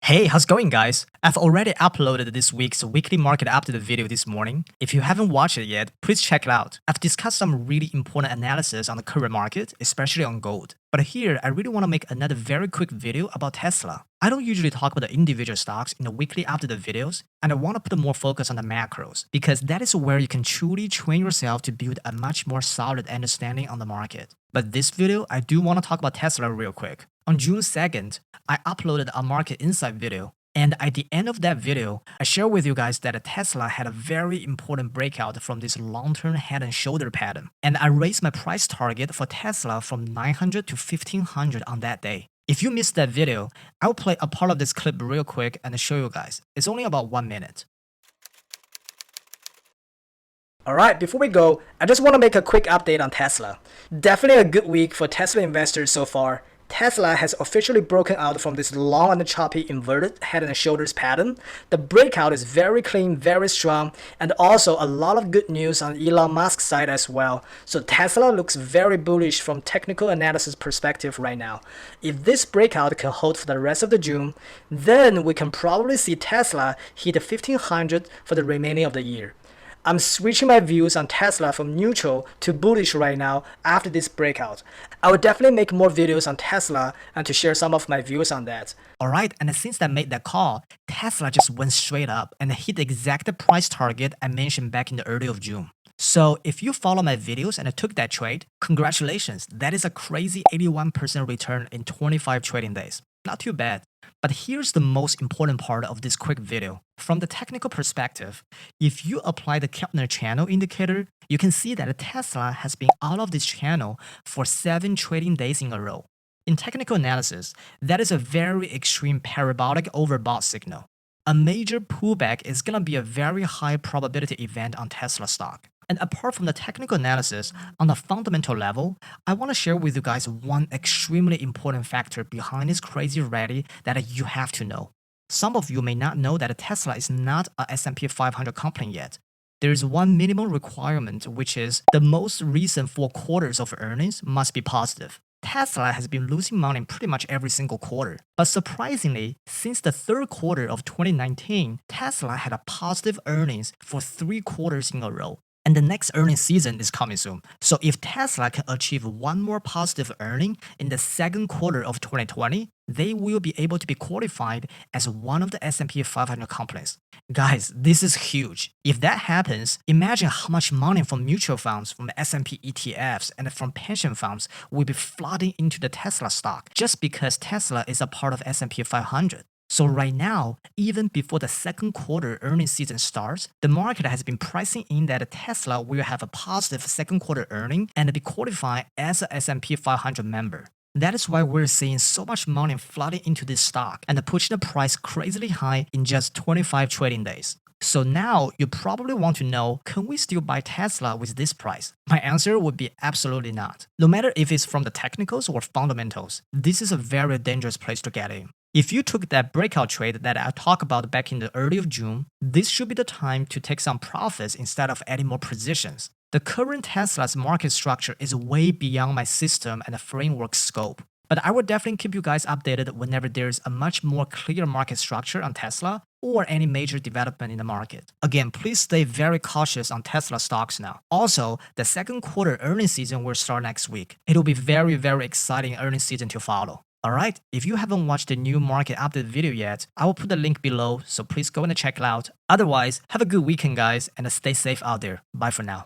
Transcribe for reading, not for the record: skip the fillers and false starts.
Hey, how's it going, guys? I've already uploaded this week's weekly market update video this morning. If you haven't watched it yet, please check it out. I've discussed some really important analysis on the current market, especially on gold. But here, I really want to make another very quick video about Tesla. I don't usually talk about the individual stocks in the weekly update videos, and I want to put more focus on the macros, because that is where you can truly train yourself to build a much more solid understanding on the market. But this video, I do want to talk about Tesla real quick. On June 2nd, I uploaded a market insight video, and at the end of that video, I share with you guys that Tesla had a very important breakout from this long-term head and shoulder pattern. And I raised my price target for Tesla from 900 to 1500 on that day. If you missed that video, I'll play a part of this clip real quick and show you guys. It's only about 1 minute. Alright, before we go, I just want to make a quick update on Tesla. Definitely a good week for Tesla investors so far. Tesla has officially broken out from this long and choppy inverted head and shoulders pattern. The breakout is very clean, very strong, and also a lot of good news on Elon Musk's side as well. So Tesla looks very bullish from technical analysis perspective right now. If this breakout can hold for the rest of the June, then we can probably see Tesla hit 1500 for the remaining of the year. I'm switching my views on Tesla from neutral to bullish right now after this breakout. I will definitely make more videos on Tesla and to share some of my views on that. Alright, and since I made that call, Tesla just went straight up and hit the exact price target I mentioned back in the early of June. So if you follow my videos and took that trade, congratulations, that is a crazy 81% return in 25 trading days. Not too bad. But here's the most important part of this quick video. From the technical perspective, if you apply the Keltner channel indicator, you can see that Tesla has been out of this channel for 7 trading days in a row. In technical analysis, that is a very extreme parabolic overbought signal. A major pullback is going to be a very high probability event on Tesla stock. And apart from the technical analysis, on the fundamental level, I want to share with you guys one extremely important factor behind this crazy rally that you have to know. Some of you may not know that Tesla is not a S&P 500 company yet. There is one minimum requirement, which is the most recent 4 quarters of earnings must be positive. Tesla has been losing money pretty much every single quarter. But surprisingly, since the 3rd quarter of 2019, Tesla had a positive earnings for 3 quarters in a row. And the next earnings season is coming soon. So if Tesla can achieve one more positive earning in the 2nd quarter of 2020, they will be able to be qualified as one of the S&P 500 companies. Guys, this is huge. If that happens, imagine how much money from mutual funds, from S&P ETFs, and from pension funds will be flooding into the Tesla stock just because Tesla is a part of S&P 500. So right now, even before the 2nd quarter earnings season starts, the market has been pricing in that Tesla will have a positive 2nd quarter earning and be qualified as a S&P 500 member. That is why we're seeing so much money flooding into this stock and pushing the price crazily high in just 25 trading days. So now you probably want to know, can we still buy Tesla with this price? My answer would be absolutely not. No matter if it's from the technicals or fundamentals, this is a very dangerous place to get in. If you took that breakout trade that I talked about back in the early of June, this should be the time to take some profits instead of adding more positions. The current Tesla's market structure is way beyond my system and the framework scope. But I will definitely keep you guys updated whenever there's a much more clear market structure on Tesla or any major development in the market. Again, please stay very cautious on Tesla stocks now. Also, the 2nd quarter earnings season will start next week. It'll be very, very exciting earnings season to follow. Alright, if you haven't watched the new market update video yet, I will put the link below, so please go and check it out. Otherwise, have a good weekend guys and stay safe out there. Bye for now.